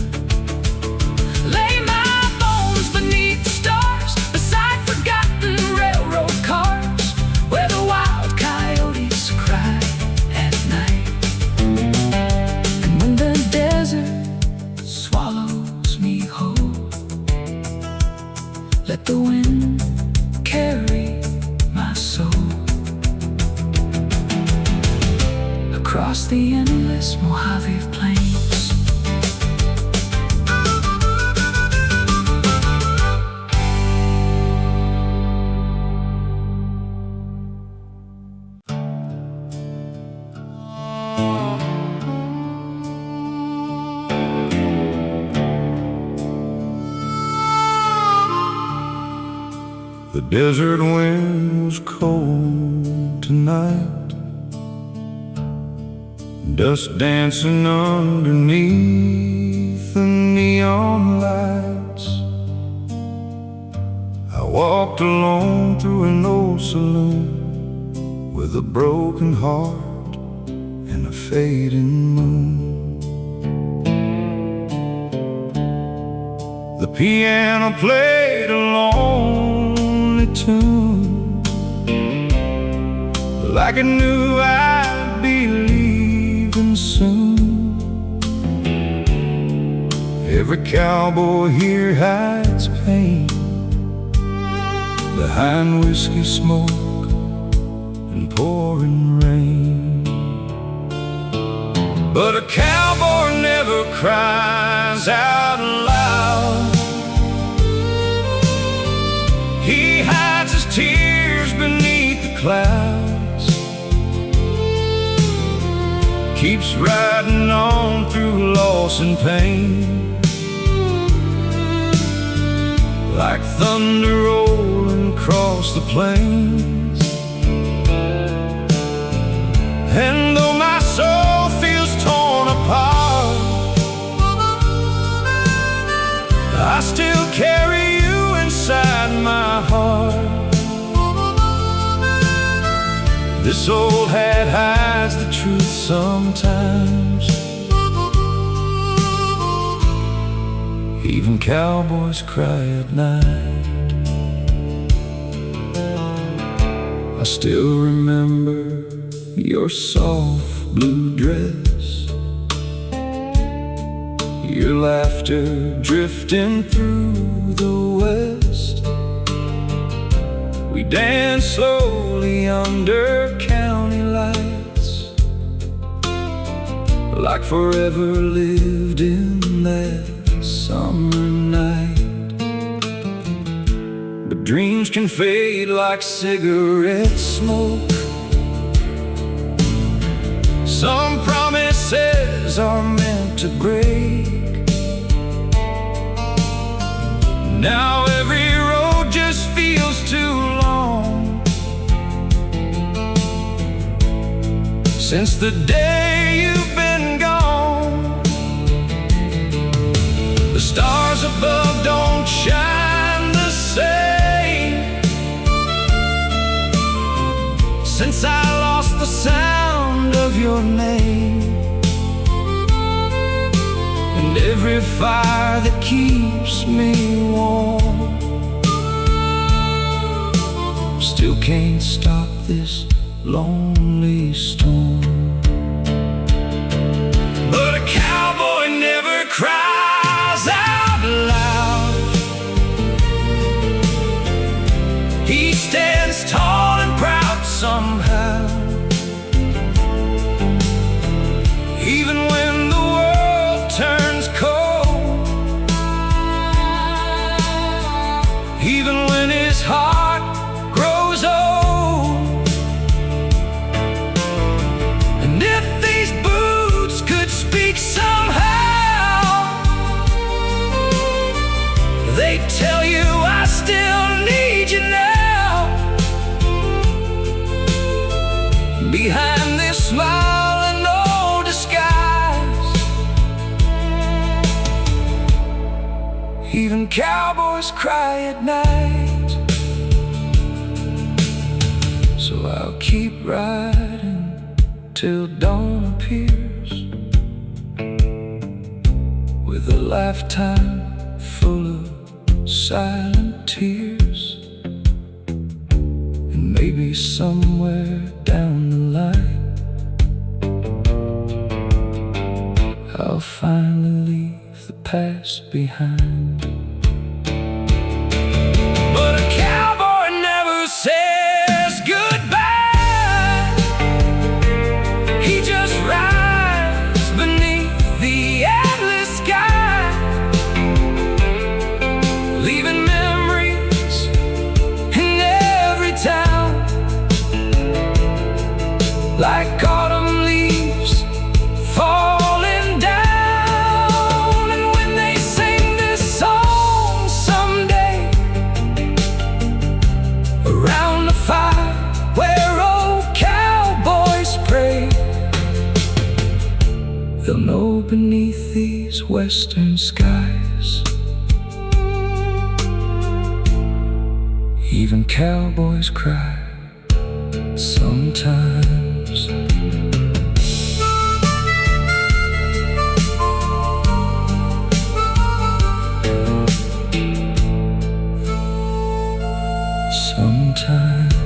Lay my bones beneath the stars, beside forgotten railroad cars, where the wild coyotes cry at night. And when the desert swallows me whole, let the wind carry my soul across the endless Mojave Plains. The desert wind was cold tonight, dust dancing underneath the neon lights. I walked alone through an old saloon with a broken heart and a fading moon. The piano played a lonely tune, like it knew I'd be leaving soon. Every cowboy here hides pain behind whiskey smoke and pouring rain. But a cowboy never cries out loud. He hides his tears beneath the clouds, keeps riding on through loss and pain, like thunder rolling across the plains. And though my soul feels torn apart, I still carry you inside my heart. This old hat hides the truth sometimes. Even cowboys cry at night. I still remember your soft blue dress, your laughter drifting through the west. We danced slowly under county lights, like forever lived in that summer night. But dreams can fade like cigarette smoke. Some promises are meant to break. Now every road just feels too long, since the day you've been gone. The stars above don't shine the same, since I lost the sound of your name. And every fire that keeps me warm still can't stop this lonely storm. But a cowboy never cries out loud. He stands tall and proud somehow, even when the world turns cold, even when his heart grows old. And if these boots could speak somehow, they'd tell you I still need you now. Behind this smile and no disguise, even cowboys cry at night. So I'll keep riding till dawn appears, lifetime full of silent tears. And maybe somewhere down the line I'll finally leave the past behind. But a cowboy never says goodbye. He just rides beneath the endless sky, leaving memories in every town, like autumn leaves falling down. And when they sing this song someday around the fire where old cowboys pray, they'll know beneath these western skies even cowboys cry sometimes. Sometimes.